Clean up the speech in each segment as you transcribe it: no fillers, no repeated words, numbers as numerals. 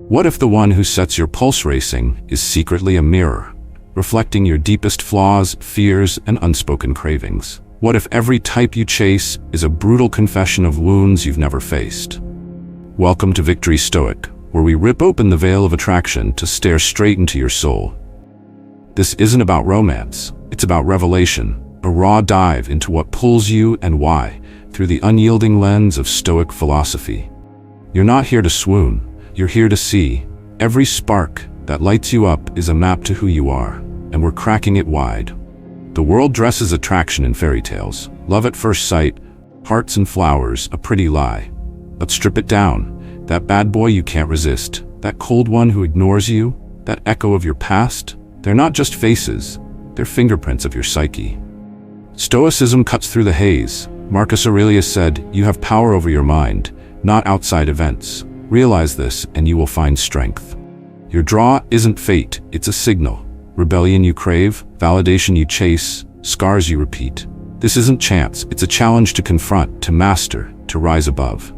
What if the one who sets your pulse racing is secretly a mirror, reflecting your deepest flaws, fears, and unspoken cravings? What if every type you chase is a brutal confession of wounds you've never faced? Welcome to Victory Stoic, where we rip open the veil of attraction to stare straight into your soul. This isn't about romance, it's about revelation, a raw dive into what pulls you and why, through the unyielding lens of Stoic philosophy. You're not here to swoon, you're here to see. Every spark that lights you up is a map to who you are, and we're cracking it wide. The world dresses attraction in fairy tales, love at first sight, hearts and flowers, a pretty lie. But strip it down, that bad boy you can't resist, that cold one who ignores you, that echo of your past, they're not just faces, they're fingerprints of your psyche. Stoicism cuts through the haze. Marcus Aurelius said, "You have power over your mind, not outside events. Realize this and you will find strength." Your draw isn't fate, it's a signal. Rebellion you crave, validation you chase, scars you repeat. This isn't chance, it's a challenge to confront, to master, to rise above.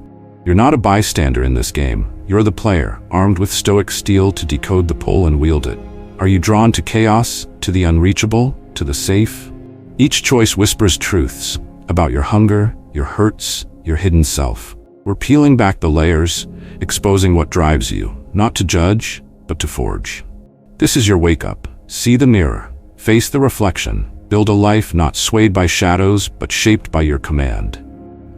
You're not a bystander in this game, you're the player, armed with Stoic steel to decode the pull and wield it. Are you drawn to chaos, to the unreachable, to the safe? Each choice whispers truths about your hunger, your hurts, your hidden self. We're peeling back the layers, exposing what drives you, not to judge, but to forge. This is your wake-up. See the mirror, face the reflection, build a life not swayed by shadows, but shaped by your command.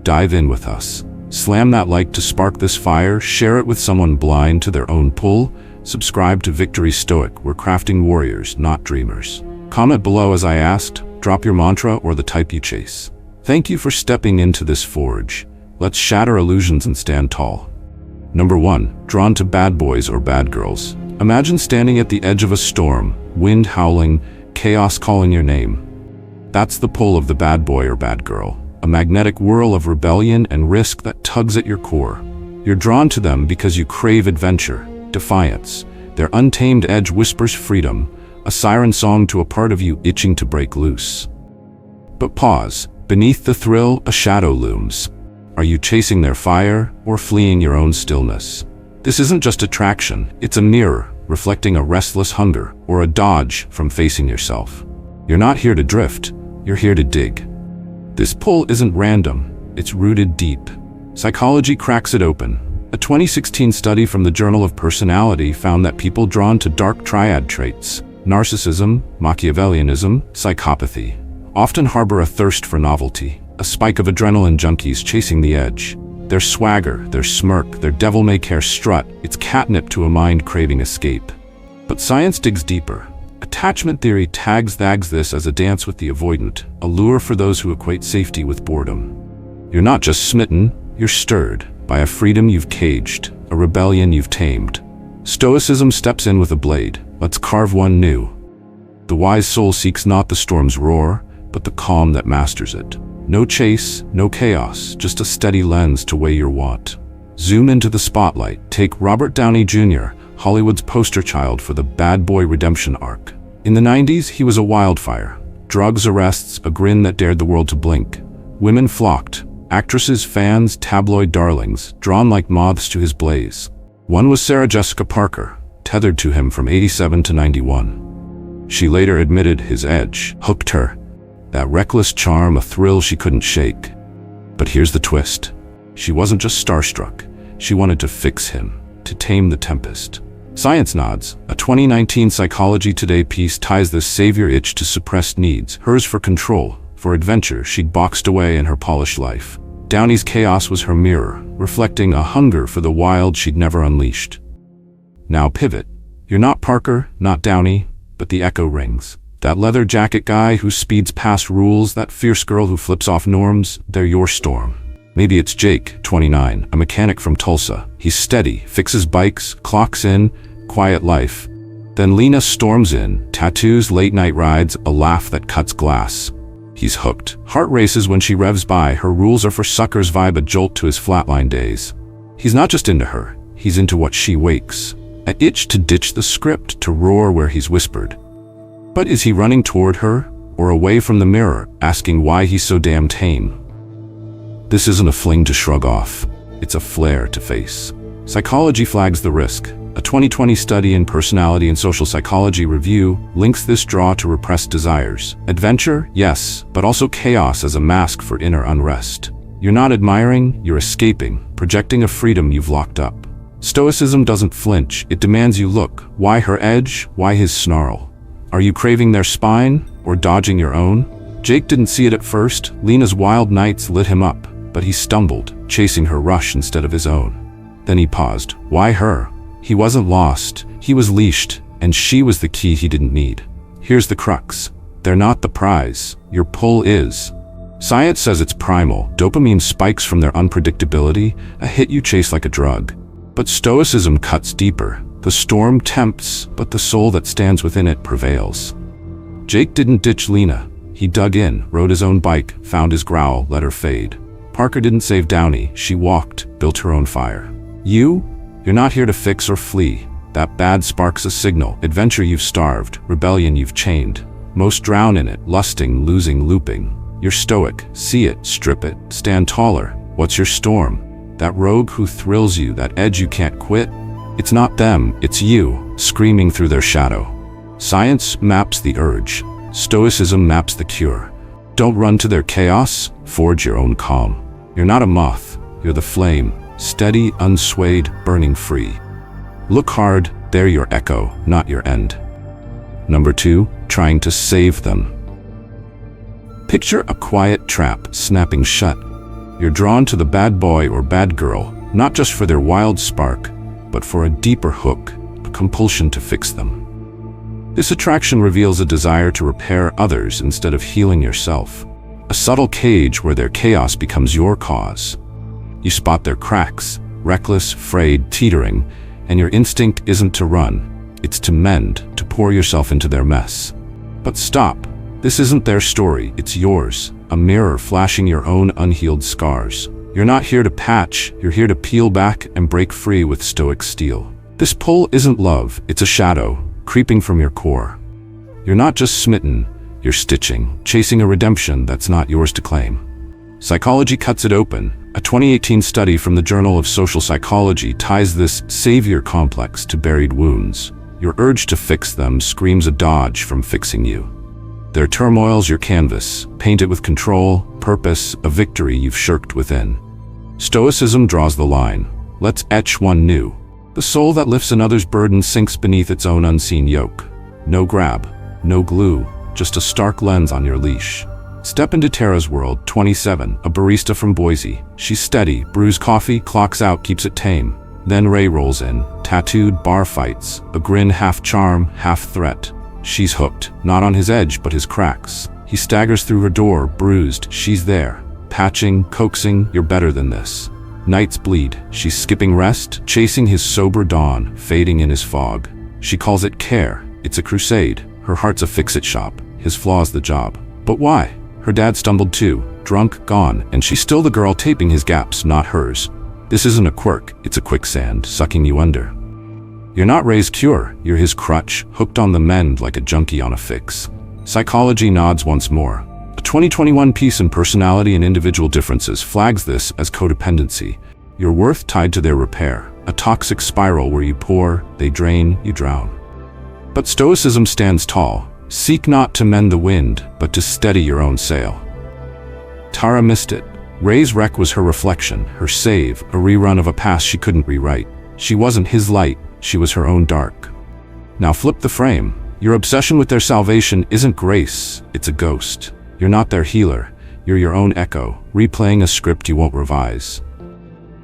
Dive in with us. Slam that like to spark this fire, share it with someone blind to their own pull. Subscribe to Victory Stoic, we're crafting warriors, not dreamers. Comment below as I asked, drop your mantra or the type you chase. Thank you for stepping into this forge. Let's shatter illusions and stand tall. Number 1. Drawn to bad boys or bad girls. Imagine standing at the edge of a storm, wind howling, chaos calling your name. That's the pull of the bad boy or bad girl, a magnetic whirl of rebellion and risk that tugs at your core. You're drawn to them because you crave adventure, defiance. Their untamed edge whispers freedom, a siren song to a part of you itching to break loose. But pause. Beneath the thrill, a shadow looms. Are you chasing their fire or fleeing your own stillness? This isn't just attraction, it's a mirror, reflecting a restless hunger or a dodge from facing yourself. You're not here to drift, you're here to dig. This pull isn't random, it's rooted deep. Psychology cracks it open. A 2016 study from the Journal of Personality found that people drawn to dark triad traits, narcissism, Machiavellianism, psychopathy, often harbor a thirst for novelty, a spike of adrenaline junkies chasing the edge. Their swagger, their smirk, their devil-may-care strut, it's catnip to a mind craving escape. But science digs deeper. Attachment theory tags this as a dance with the avoidant, a lure for those who equate safety with boredom. You're not just smitten, you're stirred by a freedom you've caged, a rebellion you've tamed. Stoicism steps in with a blade. Let's carve one new. The wise soul seeks not the storm's roar, but the calm that masters it. No chase, no chaos, just a steady lens to weigh your want. Zoom into the spotlight. Take Robert Downey Jr., Hollywood's poster child for the bad boy redemption arc. In the 90s, he was a wildfire. Drugs, arrests, a grin that dared the world to blink. Women flocked. Actresses, fans, tabloid darlings, drawn like moths to his blaze. One was Sarah Jessica Parker, tethered to him from 87 to 91. She later admitted his edge hooked her. That reckless charm, a thrill she couldn't shake. But here's the twist. She wasn't just starstruck. She wanted to fix him, to tame the tempest. Science nods. A 2019 Psychology Today piece ties this savior itch to suppressed needs, hers for control, for adventure she'd boxed away in her polished life. Downey's chaos was her mirror, reflecting a hunger for the wild she'd never unleashed. Now pivot. You're not Parker, not Downey, but the echo rings. That leather jacket guy who speeds past rules, that fierce girl who flips off norms, they're your storm. Maybe it's Jake, 29, a mechanic from Tulsa. He's steady, fixes bikes, clocks in, quiet life. Then Lena storms in, tattoos, late-night rides, a laugh that cuts glass. He's hooked. Heart races when she revs by, her rules are for suckers, vibe a jolt to his flatline days. He's not just into her, he's into what she wakes. An itch to ditch the script, to roar where he's whispered. But is he running toward her, or away from the mirror, asking why he's so damn tame? This isn't a fling to shrug off. It's a flare to face. Psychology flags the risk. A 2020 study in Personality and Social Psychology Review links this draw to repressed desires. Adventure, yes, but also chaos as a mask for inner unrest. You're not admiring, you're escaping, projecting a freedom you've locked up. Stoicism doesn't flinch, it demands you look. Why her edge? Why his snarl? Are you craving their spine, or dodging your own? Jake didn't see it at first. Lena's wild nights lit him up, but he stumbled, chasing her rush instead of his own. Then he paused. Why her? He wasn't lost, he was leashed, and she was the key he didn't need. Here's the crux. They're not the prize, your pull is. Science says it's primal. Dopamine spikes from their unpredictability, a hit you chase like a drug. But Stoicism cuts deeper. The storm tempts, but the soul that stands within it prevails. Jake didn't ditch Lena. He dug in, rode his own bike, found his growl, let her fade. Parker didn't save Downey. She walked, built her own fire. You're not here to fix or flee. That bad spark's a signal. Adventure you've starved, rebellion you've chained. Most drown in it, lusting, losing, looping. You're stoic. See it, strip it, stand taller. What's your storm? That rogue who thrills you, that edge you can't quit? It's not them, it's you, screaming through their shadow. Science maps the urge. Stoicism maps the cure. Don't run to their chaos, forge your own calm. You're not a moth, you're the flame, steady, unswayed, burning free. Look hard, they're your echo, not your end. Number 2, trying to save them. Picture a quiet trap snapping shut. You're drawn to the bad boy or bad girl, not just for their wild spark, but for a deeper hook, a compulsion to fix them. This attraction reveals a desire to repair others instead of healing yourself. A subtle cage where their chaos becomes your cause. You spot their cracks, reckless, frayed, teetering, and your instinct isn't to run, it's to mend, to pour yourself into their mess. But stop. This isn't their story, it's yours. A mirror flashing your own unhealed scars. You're not here to patch, you're here to peel back and break free with stoic steel. This pull isn't love, it's a shadow, creeping from your core. You're not just smitten, you're stitching, chasing a redemption that's not yours to claim. Psychology cuts it open. A 2018 study from the Journal of Social Psychology ties this savior complex to buried wounds. Your urge to fix them screams a dodge from fixing you. Their turmoil's your canvas, paint it with control, purpose, a victory you've shirked within. Stoicism draws the line. Let's etch one new. The soul that lifts another's burden sinks beneath its own unseen yoke. No grab, no glue, just a stark lens on your leash. Step into Tara's world, 27, a barista from Boise. She's steady, brews coffee, clocks out, keeps it tame. Then Ray rolls in, tattooed, bar fights, a grin half charm, half threat. She's hooked, not on his edge, but his cracks. He staggers through her door, bruised. She's there, patching, coaxing, you're better than this. Nights bleed. She's skipping rest, chasing his sober dawn, fading in his fog. She calls it care. It's a crusade. Her heart's a fix-it shop. His flaw's the job. But why? Her dad stumbled too, drunk, gone, and she's still the girl taping his gaps, not hers. This isn't a quirk, it's a quicksand, sucking you under. You're not Ray's cure, you're his crutch, hooked on the mend like a junkie on a fix. Psychology nods once more. A 2021 piece in Personality and Individual Differences flags this as codependency. Your worth tied to their repair, a toxic spiral where you pour, they drain, you drown. But Stoicism stands tall. Seek not to mend the wind, but to steady your own sail. Tara missed it. Ray's wreck was her reflection, her save, a rerun of a past she couldn't rewrite. She wasn't his light, she was her own dark. Now flip the frame. Your obsession with their salvation isn't grace, it's a ghost. You're not their healer, you're your own echo, replaying a script you won't revise.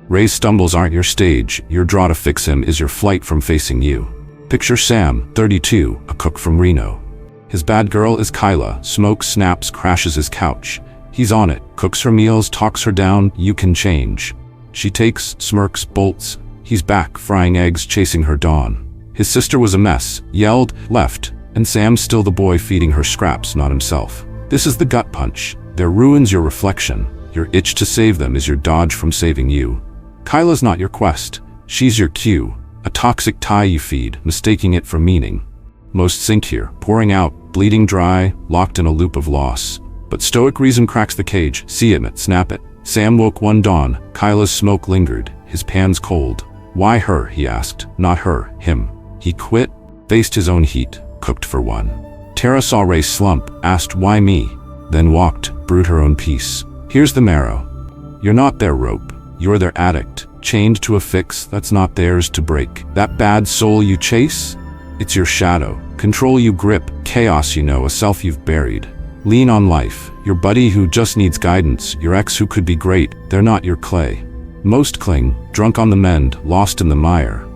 Ray's stumbles aren't your stage, your draw to fix him is your flight from facing you. Picture Sam, 32, a cook from Reno. His bad girl is Kyla, smokes, snaps, crashes his couch. He's on it, cooks her meals, talks her down, you can change. She takes, smirks, bolts. He's back, frying eggs, chasing her dawn. His sister was a mess, yelled, left, and Sam's still the boy feeding her scraps, not himself. This is the gut punch. Their ruin's your reflection. Your itch to save them is your dodge from saving you. Kyla's not your quest. She's your cue, a toxic tie you feed, mistaking it for meaning. Most sink here, pouring out, bleeding dry, locked in a loop of loss. But stoic reason cracks the cage, see it, snap it. Sam woke one dawn, Kyla's smoke lingered, his pan's cold. Why her, he asked. Not her, him. He quit, faced his own heat, cooked for one. Tara saw Ray slump, asked why me, then walked, brewed her own peace. Here's the marrow. You're not their rope. You're their addict, chained to a fix that's not theirs to break. That bad soul you chase? It's your shadow. Control you grip, chaos you know, a self you've buried. Lean on life, your buddy who just needs guidance, your ex who could be great, they're not your clay. Most cling, drunk on the mend, lost in the mire.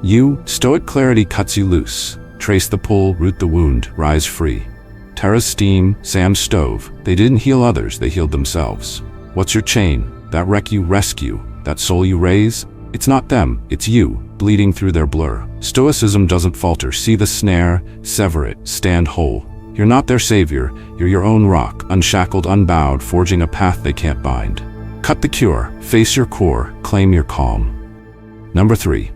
You, stoic clarity cuts you loose. Trace the pull, root the wound, rise free. Tara's steam, Sam's stove, they didn't heal others, they healed themselves. What's your chain? That wreck you rescue, that soul you raise? It's not them, it's you, bleeding through their blur. Stoicism doesn't falter, see the snare, sever it, stand whole. You're not their savior, you're your own rock, unshackled, unbowed, forging a path they can't bind. Cut the cure, face your core, claim your calm. Number 3.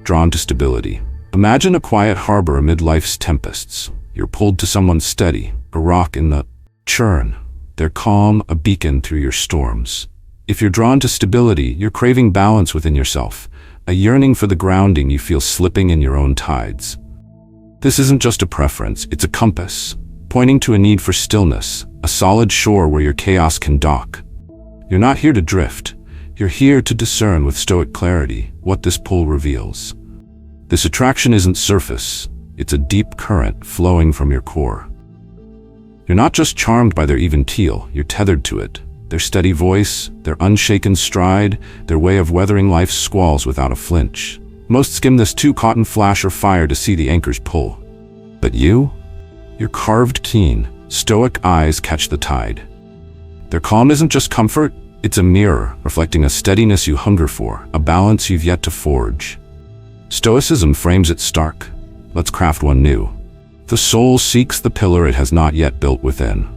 Drawn to stability. Imagine a quiet harbor amid life's tempests. You're pulled to someone steady, a rock in the churn. They're calm, a beacon through your storms. If you're drawn to stability, you're craving balance within yourself, a yearning for the grounding you feel slipping in your own tides. This isn't just a preference, it's a compass, pointing to a need for stillness, a solid shore where your chaos can dock. You're not here to drift, you're here to discern with stoic clarity what this pull reveals. This attraction isn't surface, it's a deep current flowing from your core. You're not just charmed by their even keel, you're tethered to it. Their steady voice, their unshaken stride, their way of weathering life's squalls without a flinch. Most skim this too-caught flash or fire to see the anchors pull. But you? You're carved keen, stoic eyes catch the tide. Their calm isn't just comfort, it's a mirror reflecting a steadiness you hunger for, a balance you've yet to forge. Stoicism frames it stark. Let's craft one new. The soul seeks the pillar it has not yet built within.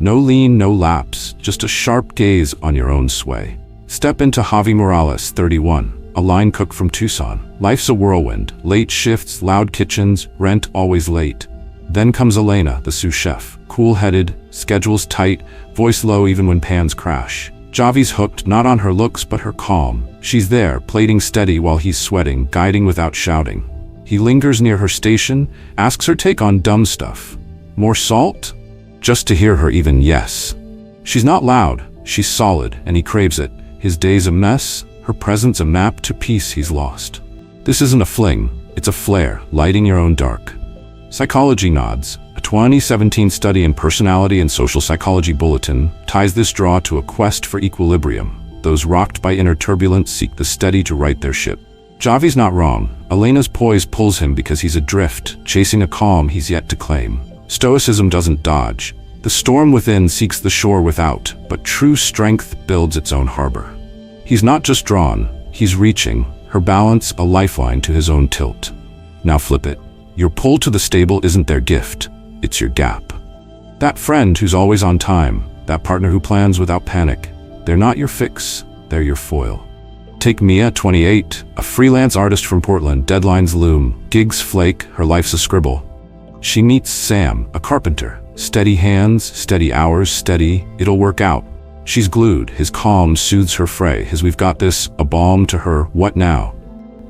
No lean, no lapse, just a sharp gaze on your own sway. Step into Javi Morales, 31, a line cook from Tucson. Life's a whirlwind, late shifts, loud kitchens, rent always late. Then comes Elena, the sous chef, cool-headed, schedules tight, voice low even when pans crash. Javi's hooked, not on her looks but her calm. She's there, plating steady while he's sweating, guiding without shouting. He lingers near her station, asks her take on dumb stuff. More salt? Just to hear her even yes. She's not loud, she's solid, and he craves it. His day's a mess, her presence a map to peace he's lost. This isn't a fling, it's a flare, lighting your own dark. Psychology nods. A 2017 study in Personality and Social Psychology Bulletin ties this draw to a quest for equilibrium. Those rocked by inner turbulence seek the steady to right their ship. Javi's not wrong. Elena's poise pulls him because he's adrift, chasing a calm he's yet to claim. Stoicism doesn't dodge. The storm within seeks the shore without, but true strength builds its own harbor. He's not just drawn, he's reaching, her balance a lifeline to his own tilt. Now flip it. Your pull to the stable isn't their gift, it's your gap. That friend who's always on time, that partner who plans without panic, they're not your fix, they're your foil. Take Mia, 28, a freelance artist from Portland. Deadlines loom, gigs flake, her life's a scribble. She meets Sam, a carpenter. Steady hands, steady hours, steady, it'll work out. She's glued, his calm soothes her fray, his we've got this, a balm to her, what now?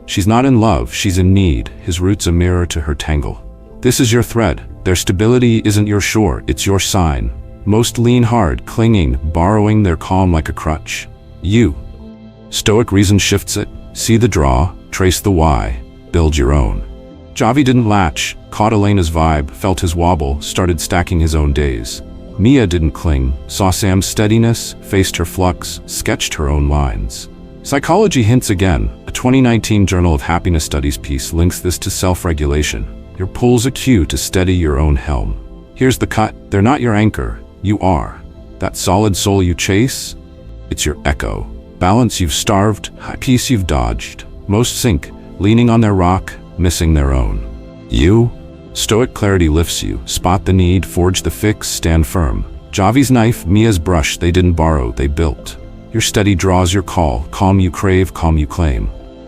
She's not in love, she's in need, his roots a mirror to her tangle. This is your thread, their stability isn't your shore, it's your sign. Most lean hard, clinging, borrowing their calm like a crutch. You. Stoic reason shifts it, see the draw, trace the why, build your own. Javi didn't latch, caught Elena's vibe, felt his wobble, started stacking his own days. Mia didn't cling, saw Sam's steadiness, faced her flux, sketched her own lines. Psychology hints again. A 2019 Journal of Happiness Studies piece links this to self-regulation. Your pull's a cue to steady your own helm. Here's the cut. They're not your anchor. You are. That solid soul you chase? It's your echo. Balance you've starved, peace you've dodged. Most sink, leaning on their rock, missing their own. You? Stoic clarity lifts you. Spot the need, forge the fix, stand firm. Javi's knife, Mia's brush, they didn't borrow, they built. Your steady draws your call, calm you crave, calm you claim.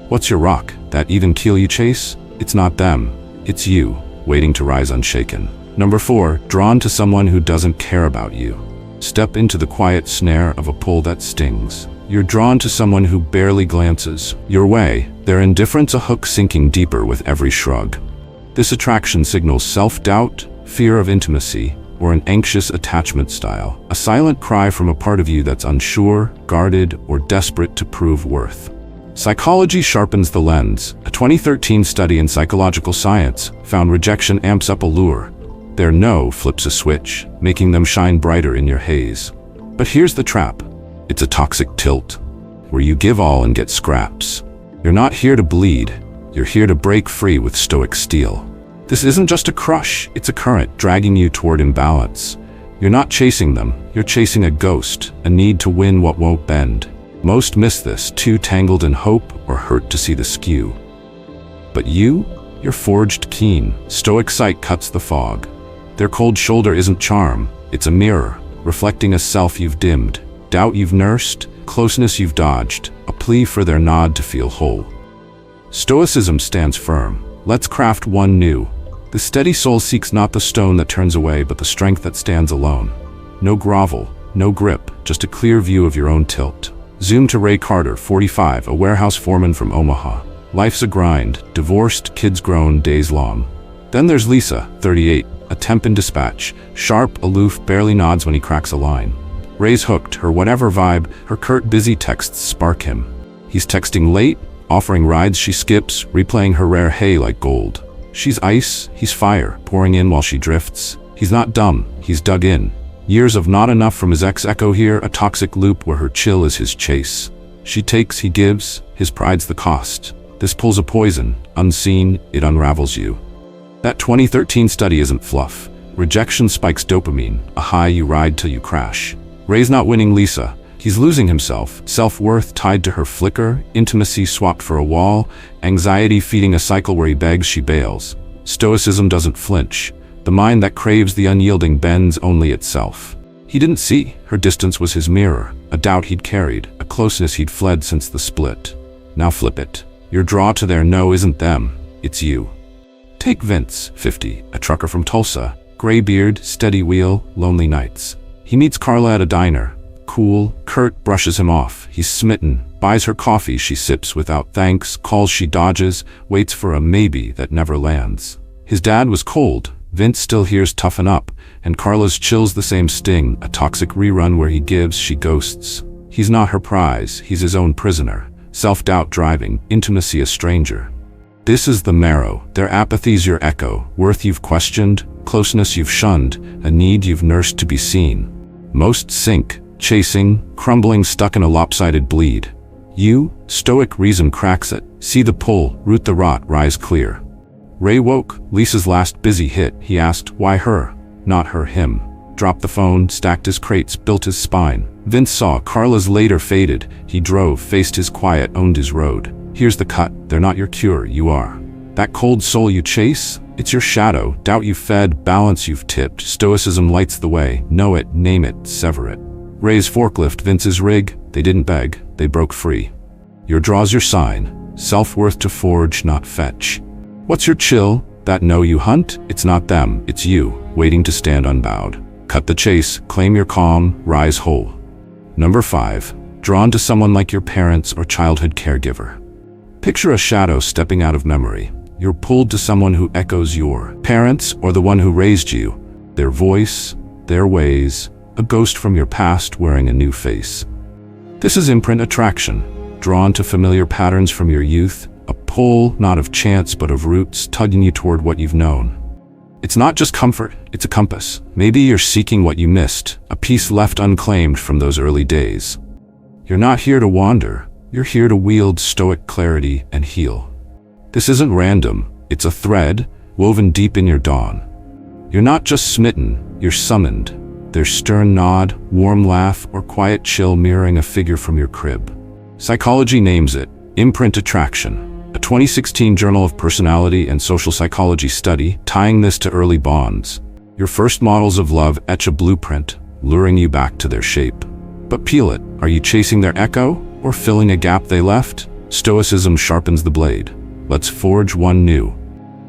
What's your rock? That even keel you chase? It's not them, it's you, waiting to rise unshaken. Number 4, drawn to someone who doesn't care about you. Step into the quiet snare of a pull that stings. You're drawn to someone who barely glances your way, their indifference a hook sinking deeper with every shrug. This attraction signals self-doubt, fear of intimacy, or an anxious attachment style, a silent cry from a part of you that's unsure, guarded, or desperate to prove worth. Psychology sharpens the lens. A 2013 study in psychological science found rejection amps up allure. Their no flips a switch, making them shine brighter in your haze. But here's the trap. It's a toxic tilt, where you give all and get scraps. You're not here to bleed, you're here to break free with stoic steel. This isn't just a crush, it's a current dragging you toward imbalance. You're not chasing them, you're chasing a ghost, a need to win what won't bend. Most miss this, too tangled in hope or hurt to see the skew. But you're forged keen. Stoic sight cuts the fog. Their cold shoulder isn't charm, it's a mirror, reflecting a self you've dimmed, doubt you've nursed, closeness you've dodged, a plea for their nod to feel whole. Stoicism stands firm. Let's craft one new. The steady soul seeks not the stone that turns away, but the strength that stands alone. No grovel, no grip, just a clear view of your own tilt. Zoom to Ray Carter, 45, a warehouse foreman from Omaha. Life's a grind, divorced, kids grown, days long. Then there's Lisa, 38, a temp in dispatch, sharp, aloof, barely nods when he cracks a line. Ray's hooked, her whatever vibe, her curt, busy texts spark him. He's texting late, offering rides she skips, replaying her rare hey like gold. She's ice, he's fire, pouring in while she drifts. He's not dumb, he's dug in. Years of not enough from his ex echo here, a toxic loop where her chill is his chase. She takes, he gives, his pride's the cost. This pulls a poison, unseen, it unravels you. That 2013 study isn't fluff. Rejection spikes dopamine, a high you ride till you crash. Ray's not winning Lisa. He's losing himself, self-worth tied to her flicker, intimacy swapped for a wall, anxiety feeding a cycle where he begs, she bails. Stoicism doesn't flinch. The mind that craves the unyielding bends only itself. He didn't see. Her distance was his mirror, a doubt he'd carried, a closeness he'd fled since the split. Now flip it. Your draw to their no isn't them, it's you. Take Vince, 50, a trucker from Tulsa, gray beard, steady wheel, lonely nights. He meets Carla at a diner. Cool, curt, brushes him off. He's smitten, buys her coffee she sips without thanks, calls she dodges, waits for a maybe that never lands. His dad was cold. Vince still hears toughen up, and Carla's chills the same sting, a toxic rerun where he gives, she ghosts. He's not her prize, he's his own prisoner. Self-doubt driving, intimacy a stranger. This is the marrow, their apathy's your echo, worth you've questioned, closeness you've shunned, a need you've nursed to be seen. Most sink, chasing, crumbling, stuck in a lopsided bleed. You, stoic reason cracks it, see the pull, root the rot, rise clear. Ray woke, Lisa's last busy hit. He asked, why her? Not her, him. Dropped the phone, stacked his crates, built his spine. Vince saw, Carla's later faded. He drove, faced his quiet, owned his road. Here's the cut, they're not your cure, you are. That cold soul you chase, it's your shadow, doubt you've fed, balance you've tipped. Stoicism lights the way, know it, name it, sever it. Ray's forklift, Vince's rig, they didn't beg, they broke free. Your draw's your sign, self-worth to forge, not fetch. What's your chill? That no you hunt? It's not them, it's you, waiting to stand unbowed. Cut the chase, claim your calm, rise whole. Number 5, drawn to someone like your parents or childhood caregiver. Picture a shadow stepping out of memory. You're pulled to someone who echoes your parents or the one who raised you. Their voice, their ways, a ghost from your past wearing a new face. This is imprint attraction, drawn to familiar patterns from your youth, a pull not of chance but of roots tugging you toward what you've known. It's not just comfort, it's a compass. Maybe you're seeking what you missed, a piece left unclaimed from those early days. You're not here to wander, you're here to wield stoic clarity and heal. This isn't random, it's a thread woven deep in your dawn. You're not just smitten, you're summoned. Their stern nod, warm laugh, or quiet chill mirroring a figure from your crib. Psychology names it imprint attraction, a 2016 Journal of Personality and Social Psychology study tying this to early bonds. Your first models of love etch a blueprint, luring you back to their shape. But peel it, are you chasing their echo or filling a gap they left? Stoicism sharpens the blade. Let's forge one new.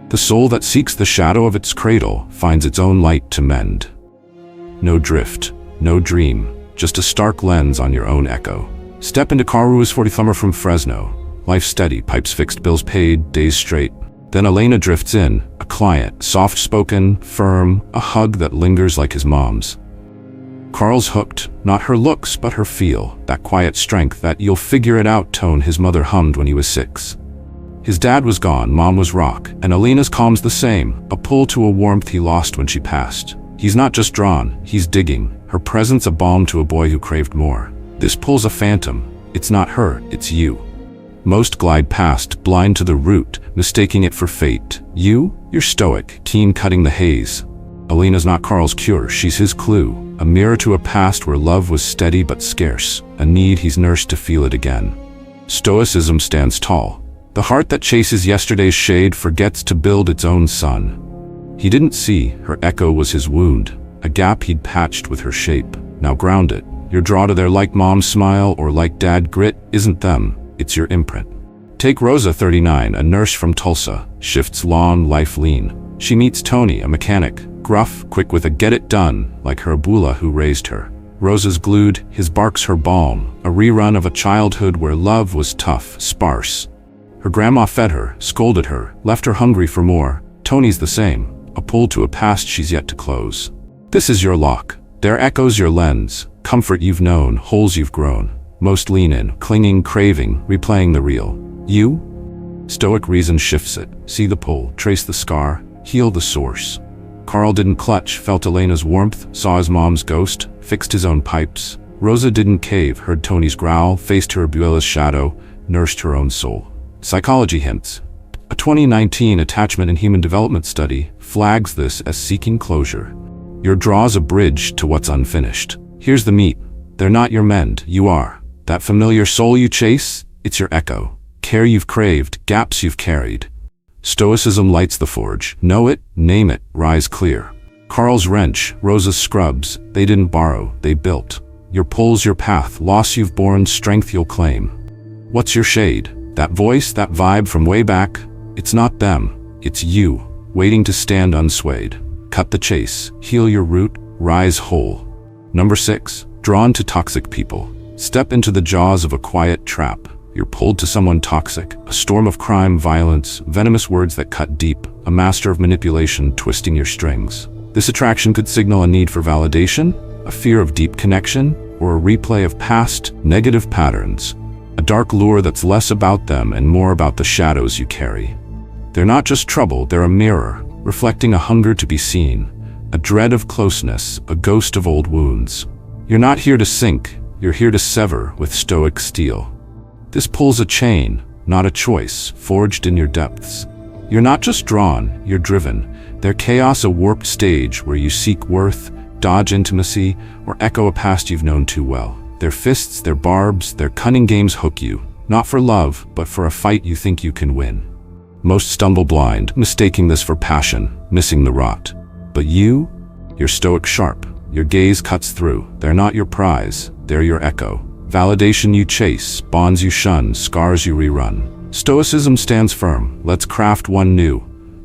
The soul that seeks the shadow of its cradle finds its own light to mend. No drift, no dream, just a stark lens on your own echo. Step into Caregiver, 40 from Fresno. Life steady, pipes fixed, bills paid, days straight. Then Elena drifts in, a client, soft-spoken, firm, a hug that lingers like his mom's. Carl's hooked, not her looks, but her feel, that quiet strength, that you'll figure it out tone his mother hummed when he was 6. His dad was gone, mom was rock, and Elena's calm's the same, a pull to a warmth he lost when she passed. He's not just drawn, he's digging, her presence a balm to a boy who craved more. This pull's a phantom, it's not her, it's you. Most glide past, blind to the root, mistaking it for fate. You're stoic, keen cutting the haze. Elena's not Carl's cure, she's his clue, a mirror to a past where love was steady but scarce, a need he's nursed to feel it again. Stoicism stands tall. The heart that chases yesterday's shade forgets to build its own sun. He didn't see, her echo was his wound, a gap he'd patched with her shape. Now ground it. Your draw to their like mom's smile or like dad grit isn't them, it's your imprint. Take Rosa, 39, a nurse from Tulsa, shifts lawn, life lean. She meets Tony, a mechanic, gruff, quick with a get-it-done, like her abuela who raised her. Rosa's glued, his bark's her balm, a rerun of a childhood where love was tough, sparse. Her grandma fed her, scolded her, left her hungry for more. Tony's the same, a pull to a past she's yet to close. This is your lock. Their echoes your lens, comfort you've known, holes you've grown. Most lean in, clinging, craving, replaying the real. You? Stoic reason shifts it. See the pull, trace the scar, heal the source. Carl didn't clutch, felt Elena's warmth, saw his mom's ghost, fixed his own pipes. Rosa didn't cave, heard Tony's growl, faced her abuela's shadow, nursed her own soul. Psychology hints. A 2019 Attachment and Human Development study flags this as seeking closure. Your draw's a bridge to what's unfinished. Here's the meat. They're not your mend, you are. That familiar soul you chase, it's your echo. Care you've craved, gaps you've carried. Stoicism lights the forge. Know it, name it, rise clear. Carl's wrench, Rosa's scrubs, they didn't borrow, they built. Your pull's your path, loss you've borne, strength you'll claim. What's your shade? That voice, that vibe from way back? It's not them, it's you, waiting to stand unswayed. Cut the chase, heal your root, rise whole. Number 6, drawn to toxic people. Step into the jaws of a quiet trap. You're pulled to someone toxic, a storm of crime, violence, venomous words that cut deep, a master of manipulation twisting your strings. This attraction could signal a need for validation, a fear of deep connection, or a replay of past, negative patterns. A dark lure that's less about them and more about the shadows you carry. They're not just trouble, they're a mirror, reflecting a hunger to be seen, a dread of closeness, a ghost of old wounds. You're not here to sink, you're here to sever with stoic steel. This pulls a chain, not a choice, forged in your depths. You're not just drawn, you're driven. Their chaos a warped stage where you seek worth, dodge intimacy, or echo a past you've known too well. Their fists, their barbs, their cunning games hook you, not for love, but for a fight you think you can win. Most stumble blind, mistaking this for passion, missing the rot. But you're stoic sharp. Your gaze cuts through. They're not your prize, they're your echo. Validation you chase, bonds you shun, scars you rerun. Stoicism stands firm. Let's craft one new.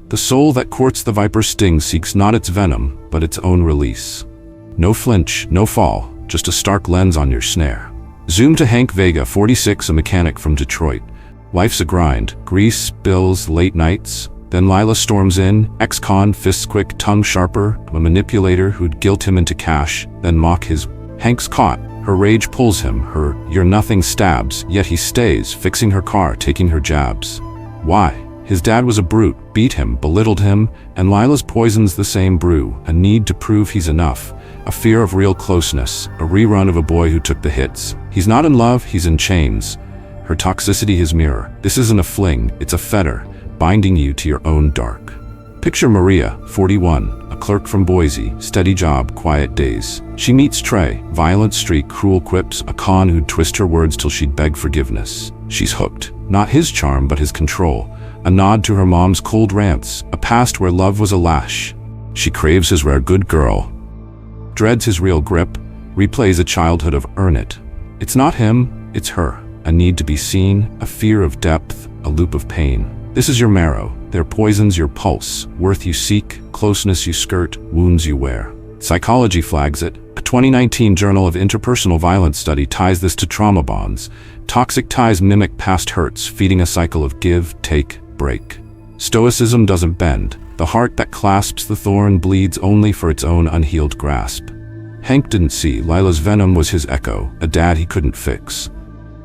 The soul that courts the viper's sting seeks not its venom, but its own release. No flinch, no fall, just a stark lens on your snare. Zoom to Hank Vega, 46, a mechanic from Detroit. Life's a grind, grease, bills, late nights. Then Lila storms in, ex-con, fists quick, tongue sharper, a manipulator who'd guilt him into cash, then mock his. Hank's caught. Her rage pulls him, her "you're nothing" stabs, yet he stays, fixing her car, taking her jabs. Why? His dad was a brute, beat him, belittled him, and Lila's poison's the same brew, a need to prove he's enough, a fear of real closeness, a rerun of a boy who took the hits. He's not in love, he's in chains. Her toxicity his mirror. This isn't a fling, it's a fetter, binding you to your own dark. Picture Maria, 41, a clerk from Boise, steady job, quiet days. She meets Trey, violent streak, cruel quips, a con who'd twist her words till she'd beg forgiveness. She's hooked, not his charm but his control, a nod to her mom's cold rants, a past where love was a lash. She craves his rare good girl, dreads his real grip, replays a childhood of earn it. It's not him, it's her, a need to be seen, a fear of depth, a loop of pain. This is your marrow, their poisons your pulse, worth you seek, closeness you skirt, wounds you wear. Psychology flags it. A 2019 Journal of Interpersonal Violence study ties this to trauma bonds. Toxic ties mimic past hurts, feeding a cycle of give, take, break. Stoicism doesn't bend. The heart that clasps the thorn bleeds only for its own unhealed grasp. Hank didn't see Lila's venom was his echo, a dad he couldn't fix.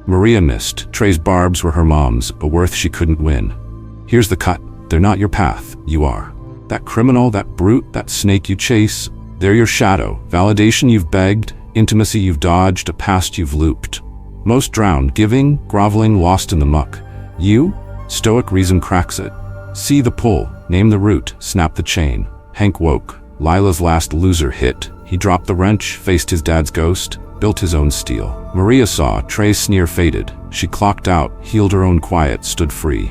Maria missed. Trey's barbs were her mom's, a worth she couldn't win. Here's the cut. They're not your path. You are. That criminal, that brute, that snake you chase, they're your shadow. Validation you've begged, intimacy you've dodged, a past you've looped. Most drown, giving, groveling, lost in the muck. You? Stoic reason cracks it. See the pull, name the root, snap the chain. Hank woke. Lila's last loser hit. He dropped the wrench, faced his dad's ghost, built his own steel. Maria saw. Trey's sneer faded. She clocked out, healed her own quiet, stood free.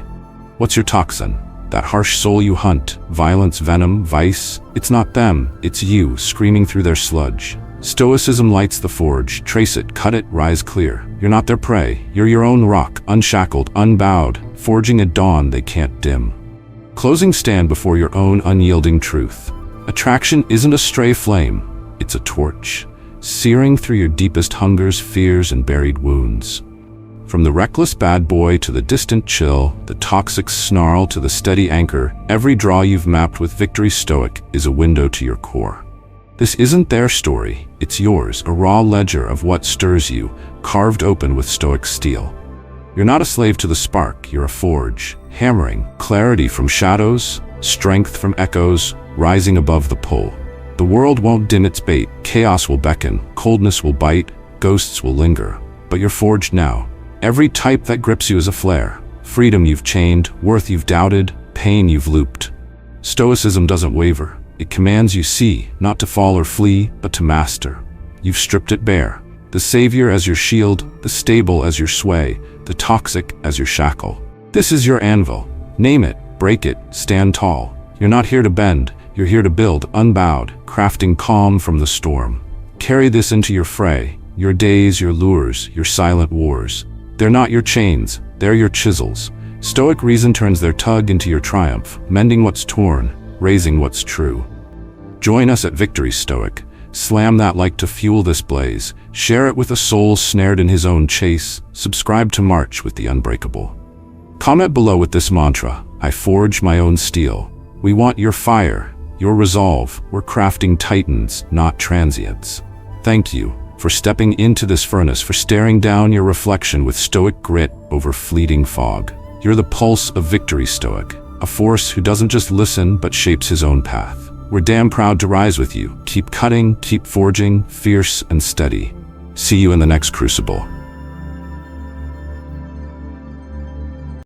What's your toxin? That harsh soul you hunt, violence, venom, vice? It's not them, it's you, screaming through their sludge. Stoicism lights the forge. Trace it, cut it, rise clear. You're not their prey. You're your own rock, unshackled, unbowed, forging a dawn they can't dim. Closing stand before your own unyielding truth. Attraction isn't a stray flame, it's a torch, searing through your deepest hungers, fears, and buried wounds. From the reckless bad boy to the distant chill, the toxic snarl to the steady anchor, every draw you've mapped with Victory Stoic is a window to your core. This isn't their story, it's yours, a raw ledger of what stirs you, carved open with Stoic steel. You're not a slave to the spark, you're a forge, hammering, clarity from shadows, strength from echoes, rising above the pull. The world won't dim its bait, chaos will beckon, coldness will bite, ghosts will linger. But you're forged now. Every type that grips you is a flare. Freedom you've chained, worth you've doubted, pain you've looped. Stoicism doesn't waver. It commands you see, not to fall or flee, but to master. You've stripped it bare. The savior as your shield, the stable as your sway, the toxic as your shackle. This is your anvil. Name it, break it, stand tall. You're not here to bend, you're here to build, unbowed, crafting calm from the storm. Carry this into your fray, your days, your lures, your silent wars. They're not your chains, they're your chisels. Stoic reason turns their tug into your triumph, mending what's torn, raising what's true. Join us at Victory Stoic. Slam that like to fuel this blaze. Share it with a soul snared in his own chase. Subscribe to March with the Unbreakable. Comment below with this mantra: I forge my own steel. We want your fire, your resolve. We're crafting titans, not transients. Thank you for stepping into this furnace, for staring down your reflection with stoic grit over fleeting fog. You're the pulse of Victory Stoic, a force who doesn't just listen but shapes his own path. We're damn proud to rise with you. Keep cutting, keep forging, fierce and steady. See you in the next crucible.